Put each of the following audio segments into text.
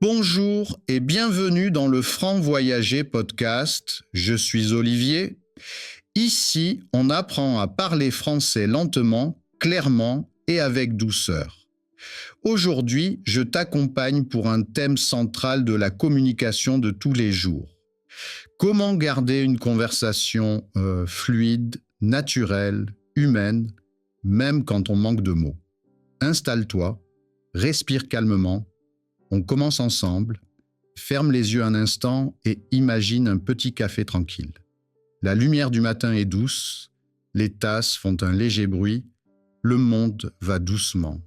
Bonjour et bienvenue dans le Franc Voyager podcast. Je suis Olivier. Ici, on apprend à parler français lentement, clairement et avec douceur. Aujourd'hui, je t'accompagne pour un thème central de la communication de tous les jours. Comment garder une conversation fluide, naturelle, humaine, même quand on manque de mots. Installe-toi, respire calmement. On commence ensemble, ferme les yeux un instant et imagine un petit café tranquille. La lumière du matin est douce, les tasses font un léger bruit, le monde va doucement.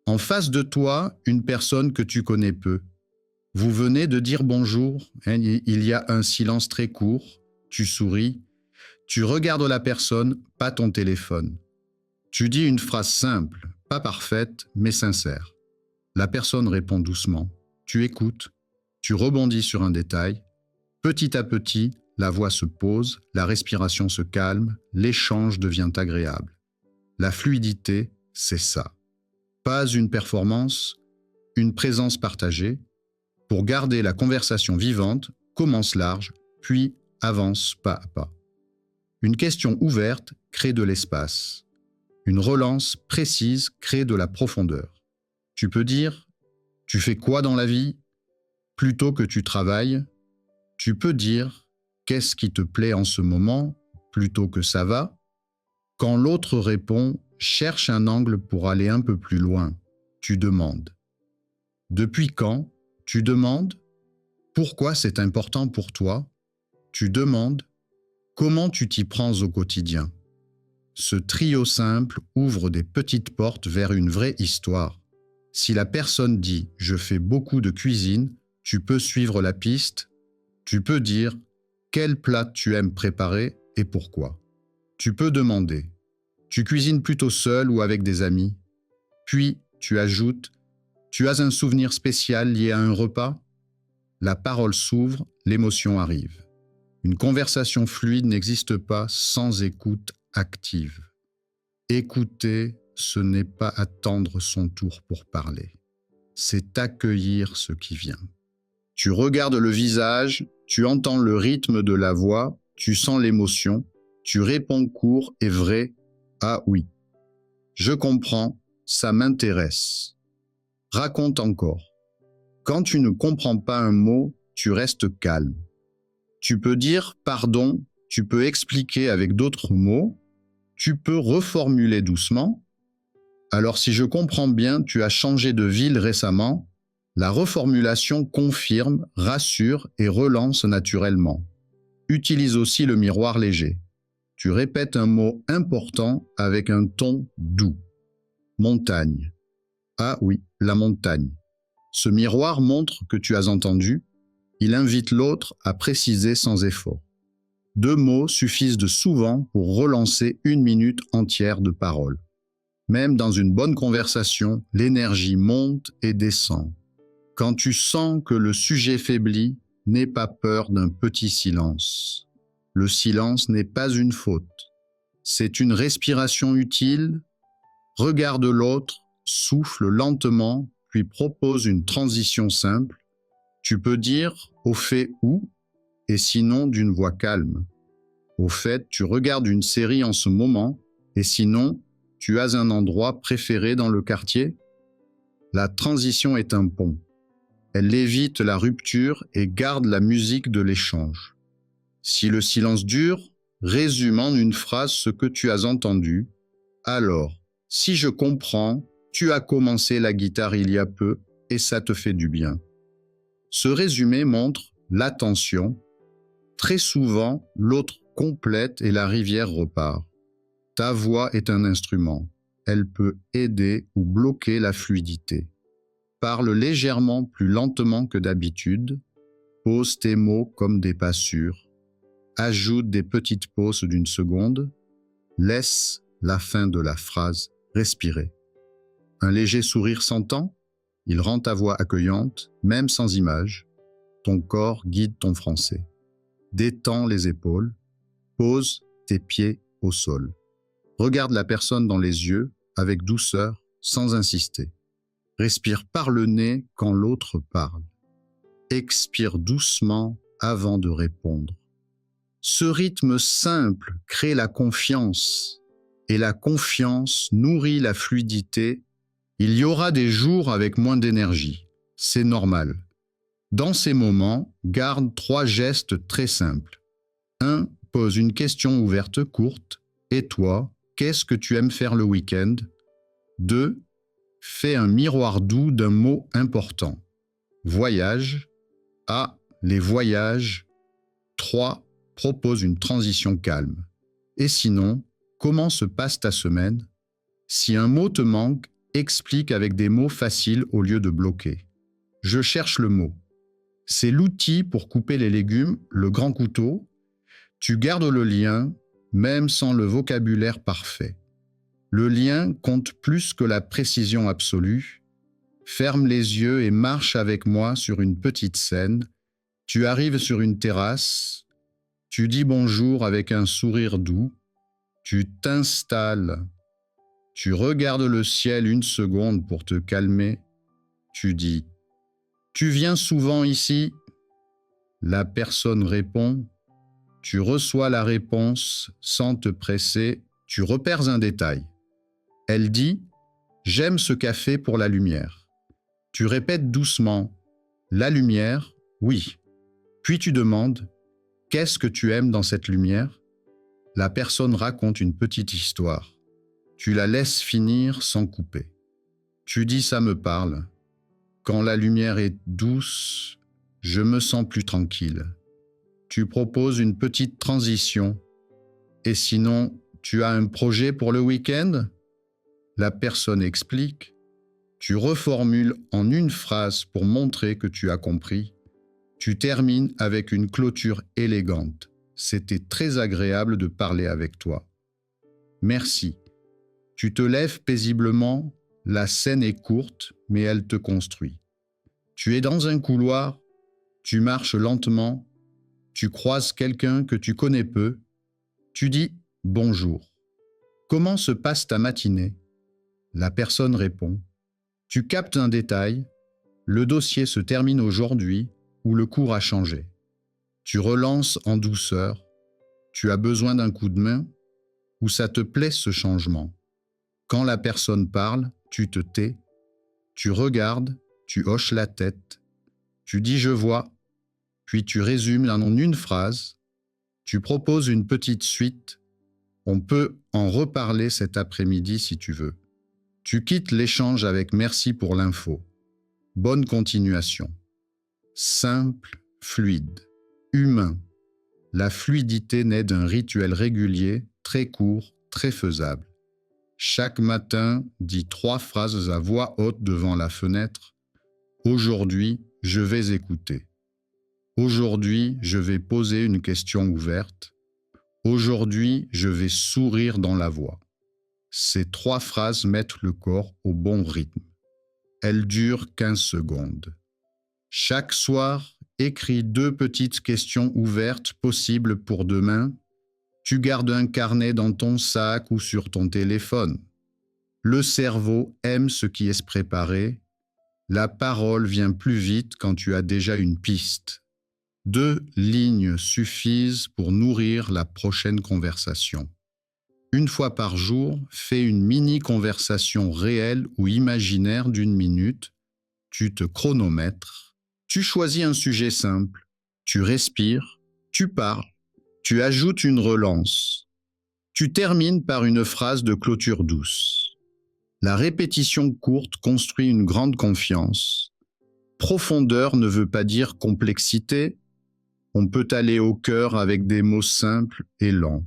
En face de toi, une personne que tu connais peu. Vous venez de dire bonjour, il y a un silence très court, tu souris, tu regardes la personne, pas ton téléphone. Tu dis une phrase simple, pas parfaite, mais sincère. La personne répond doucement. Tu écoutes. Tu rebondis sur un détail. Petit à petit, la voix se pose, la respiration se calme, l'échange devient agréable. La fluidité, c'est ça. Pas une performance, une présence partagée. Pour garder la conversation vivante, commence large, puis avance pas à pas. Une question ouverte crée de l'espace. Une relance précise crée de la profondeur. Tu peux dire « Tu fais quoi dans la vie ?» plutôt que « Tu travailles ?» Tu peux dire « Qu'est-ce qui te plaît en ce moment ?» plutôt que « Ça va ?» Quand l'autre répond, cherche un angle pour aller un peu plus loin. Tu demandes. Depuis quand ? Tu demandes. Pourquoi c'est important pour toi ? Tu demandes. Comment tu t'y prends au quotidien ? Ce trio simple ouvre des petites portes vers une vraie histoire. Si la personne dit « je fais beaucoup de cuisine », tu peux suivre la piste. Tu peux dire « quel plat tu aimes préparer et pourquoi ?» Tu peux demander « tu cuisines plutôt seul ou avec des amis ?» Puis tu ajoutes « tu as un souvenir spécial lié à un repas ?» La parole s'ouvre, l'émotion arrive. Une conversation fluide n'existe pas sans écoute active. Écouter, ce n'est pas attendre son tour pour parler. C'est accueillir ce qui vient. Tu regardes le visage, tu entends le rythme de la voix, tu sens l'émotion, tu réponds court et vrai. Ah oui, je comprends, ça m'intéresse. Raconte encore. Quand tu ne comprends pas un mot, tu restes calme. Tu peux dire pardon, tu peux expliquer avec d'autres mots, tu peux reformuler doucement. Alors si je comprends bien, tu as changé de ville récemment. La reformulation confirme, rassure et relance naturellement. Utilise aussi le miroir léger. Tu répètes un mot important avec un ton doux. Montagne. Ah oui, la montagne. Ce miroir montre que tu as entendu. Il invite l'autre à préciser sans effort. 2 mots suffisent de souvent pour relancer 1 minute entière de parole. Même dans une bonne conversation, l'énergie monte et descend. Quand tu sens que le sujet faiblit, n'aie pas peur d'un petit silence. Le silence n'est pas une faute. C'est une respiration utile. Regarde l'autre, souffle lentement, puis propose une transition simple. Tu peux dire « au fait où ?» et sinon d'une voix calme. Au fait, tu regardes une série en ce moment et sinon, tu as un endroit préféré dans le quartier ? La transition est un pont. Elle évite la rupture et garde la musique de l'échange. Si le silence dure, résume en une phrase ce que tu as entendu. Alors, si je comprends, tu as commencé la guitare il y a peu et ça te fait du bien. Ce résumé montre l'attention. Très souvent, l'autre complète et la rivière repart. Ta voix est un instrument. Elle peut aider ou bloquer la fluidité. Parle légèrement plus lentement que d'habitude. Pose tes mots comme des pas sûrs. Ajoute des petites pauses d'1 seconde. Laisse la fin de la phrase respirer. Un léger sourire s'entend. Il rend ta voix accueillante, même sans image. Ton corps guide ton français. Détends les épaules. Pose tes pieds au sol. Regarde la personne dans les yeux avec douceur, sans insister. Respire par le nez quand l'autre parle. expire doucement avant de répondre. Ce rythme simple crée la confiance et la confiance nourrit la fluidité. Il y aura des jours avec moins d'énergie, c'est normal. Dans ces moments, garde 3 gestes très simples. 1. Pose une question ouverte courte. Et toi, qu'est-ce que tu aimes faire le week-end? 2. Fais un miroir doux d'un mot important. Voyage. Les voyages. 3. Propose une transition calme. Et sinon, comment se passe ta semaine? Si un mot te manque, explique avec des mots faciles au lieu de bloquer. Je cherche le mot. C'est l'outil pour couper les légumes, le grand couteau. Tu gardes le lien, même sans le vocabulaire parfait. Le lien compte plus que la précision absolue. Ferme les yeux et marche avec moi sur une petite scène. Tu arrives sur une terrasse. Tu dis bonjour avec un sourire doux. Tu t'installes. Tu regardes le ciel 1 seconde pour te calmer. Tu dis « Tu viens souvent ici ?» La personne répond. Tu reçois la réponse sans te presser. Tu repères un détail. Elle dit « J'aime ce café pour la lumière ». Tu répètes doucement « La lumière, oui ». Puis tu demandes « Qu'est-ce que tu aimes dans cette lumière ?» La personne raconte une petite histoire. Tu la laisses finir sans couper. Tu dis « Ça me parle ». Quand la lumière est douce, je me sens plus tranquille. Tu proposes une petite transition. Et sinon, tu as un projet pour le week-end? La personne explique. Tu reformules en 1 phrase pour montrer que tu as compris. Tu termines avec une clôture élégante. C'était très agréable de parler avec toi. Merci. Tu te lèves paisiblement. La scène est courte, mais elle te construit. Tu es dans un couloir, tu marches lentement, tu croises quelqu'un que tu connais peu, tu dis « Bonjour ». Comment se passe ta matinée? La personne répond. Tu captes un détail, le dossier se termine aujourd'hui ou le cours a changé. Tu relances en douceur, tu as besoin d'un coup de main ou ça te plaît ce changement? Quand la personne parle, tu te tais, tu regardes, tu hoches la tête, tu dis « je vois », puis tu résumes en 1 phrase, tu proposes une petite suite, on peut en reparler cet après-midi si tu veux. Tu quittes l'échange avec « merci pour l'info ». Bonne continuation. Simple, fluide, humain. La fluidité naît d'un rituel régulier, très court, très faisable. Chaque matin, dis 3 phrases à voix haute devant la fenêtre. Aujourd'hui, je vais écouter. Aujourd'hui, je vais poser une question ouverte. Aujourd'hui, je vais sourire dans la voix. Ces 3 phrases mettent le corps au bon rythme. Elles durent 15 secondes. Chaque soir, écris 2 petites questions ouvertes possibles pour demain. Tu gardes un carnet dans ton sac ou sur ton téléphone. Le cerveau aime ce qui est préparé. La parole vient plus vite quand tu as déjà une piste. 2 lignes suffisent pour nourrir la prochaine conversation. 1 fois par jour, fais une mini-conversation réelle ou imaginaire d'1 minute. Tu te chronomètres. Tu choisis un sujet simple. Tu respires. Tu parles. Tu ajoutes une relance. Tu termines par une phrase de clôture douce. La répétition courte construit une grande confiance. Profondeur ne veut pas dire complexité. On peut aller au cœur avec des mots simples et lents.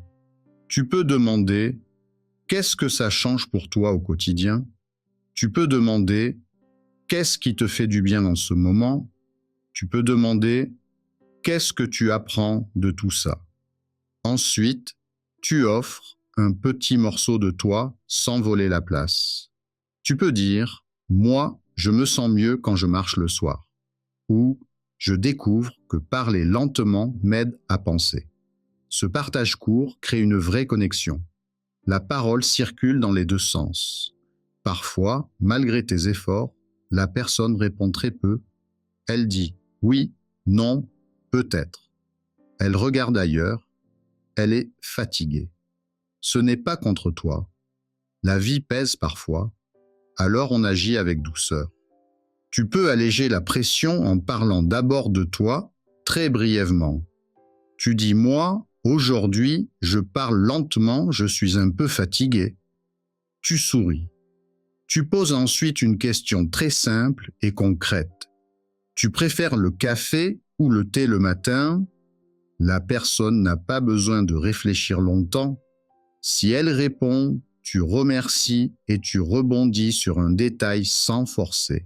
Tu peux demander « Qu'est-ce que ça change pour toi au quotidien ?» Tu peux demander « Qu'est-ce qui te fait du bien dans ce moment ?» Tu peux demander « Qu'est-ce que tu apprends de tout ça ?» Ensuite, tu offres un petit morceau de toi sans voler la place. Tu peux dire « Moi, je me sens mieux quand je marche le soir » ou « Je découvre que parler lentement m'aide à penser ». Ce partage court crée une vraie connexion. La parole circule dans les 2 sens. Parfois, malgré tes efforts, la personne répond très peu. Elle dit « Oui, Non, peut-être. Elle regarde ailleurs. Elle est fatiguée. Ce n'est pas contre toi. La vie pèse parfois. Alors on agit avec douceur. Tu peux alléger la pression en parlant d'abord de toi, très brièvement. Tu dis « Moi, aujourd'hui, je parle lentement, je suis un peu fatigué. » Tu souris. Tu poses ensuite une question très simple et concrète. Tu préfères le café ou le thé le matin? La personne n'a pas besoin de réfléchir longtemps. Si elle répond, tu remercies et tu rebondis sur un détail sans forcer.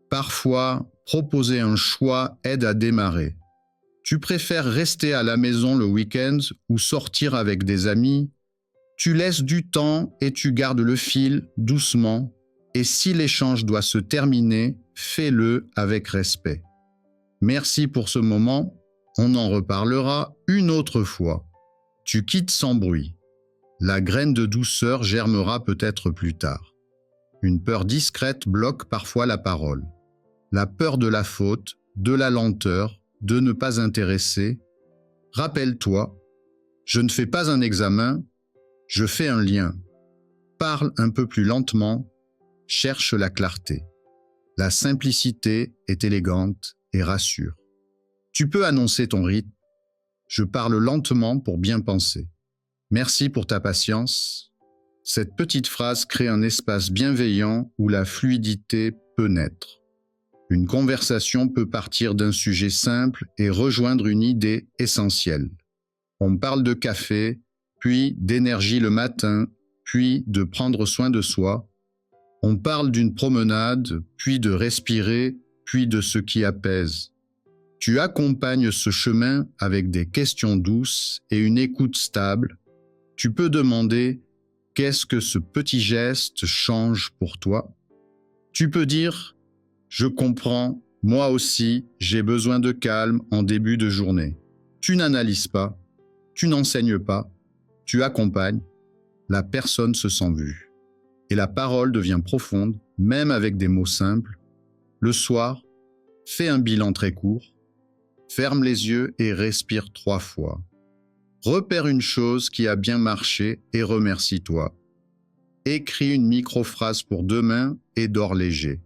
Parfois, proposer un choix aide à démarrer. Tu préfères rester à la maison le week-end ou sortir avec des amis? Tu laisses du temps et tu gardes le fil doucement. Et si l'échange doit se terminer, fais-le avec respect. Merci pour ce moment. On en reparlera une autre fois. Tu quittes sans bruit. La graine de douceur germera peut-être plus tard. Une peur discrète bloque parfois la parole. La peur de la faute, de la lenteur, de ne pas intéresser. Rappelle-toi, je ne fais pas un examen, je fais un lien. Parle un peu plus lentement, cherche la clarté. La simplicité est élégante et rassure. Tu peux annoncer ton rythme. Je parle lentement pour bien penser. Merci pour ta patience. Cette petite phrase crée un espace bienveillant où la fluidité peut naître. Une conversation peut partir d'un sujet simple et rejoindre une idée essentielle. On parle de café, puis d'énergie le matin, puis de prendre soin de soi. On parle d'une promenade, puis de respirer, puis de ce qui apaise. Tu accompagnes ce chemin avec des questions douces et une écoute stable. Tu peux demander « Qu'est-ce que ce petit geste change pour toi ?» Tu peux dire « Je comprends, moi aussi, j'ai besoin de calme en début de journée. » Tu n'analyses pas, tu n'enseignes pas, tu accompagnes. La personne se sent vue. Et la parole devient profonde, même avec des mots simples. Le soir, fais un bilan très court. Ferme les yeux et respire 3 fois. Repère une chose qui a bien marché et remercie-toi. Écris une micro-phrase pour demain et dors léger.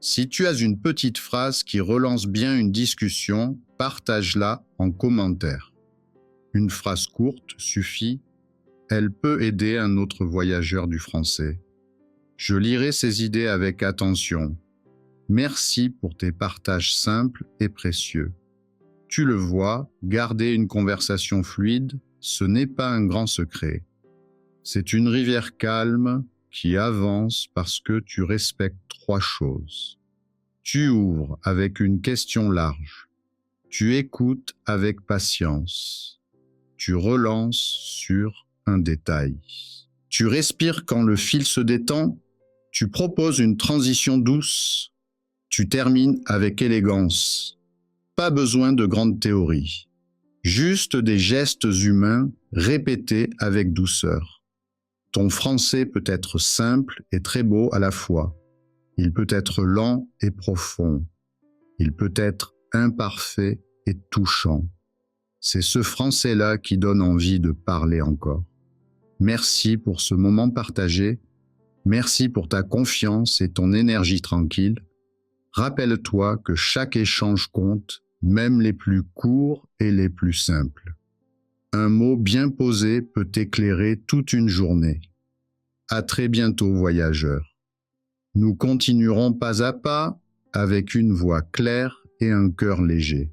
Si tu as une petite phrase qui relance bien une discussion, partage-la en commentaire. Une phrase courte suffit. Elle peut aider un autre voyageur du français. Je lirai ces idées avec attention. Merci pour tes partages simples et précieux. Tu le vois, garder une conversation fluide, ce n'est pas un grand secret. C'est une rivière calme qui avance parce que tu respectes 3 choses. Tu ouvres avec une question large. Tu écoutes avec patience. Tu relances sur un détail. Tu respires quand le fil se détend. Tu proposes une transition douce. Tu termines avec élégance. Pas besoin de grandes théories. Juste des gestes humains répétés avec douceur. Ton français peut être simple et très beau à la fois. Il peut être lent et profond. Il peut être imparfait et touchant. C'est ce français-là qui donne envie de parler encore. Merci pour ce moment partagé. Merci pour ta confiance et ton énergie tranquille. Rappelle-toi que chaque échange compte, même les plus courts et les plus simples. Un mot bien posé peut éclairer toute une journée. À très bientôt, voyageurs. Nous continuerons pas à pas avec une voix claire et un cœur léger.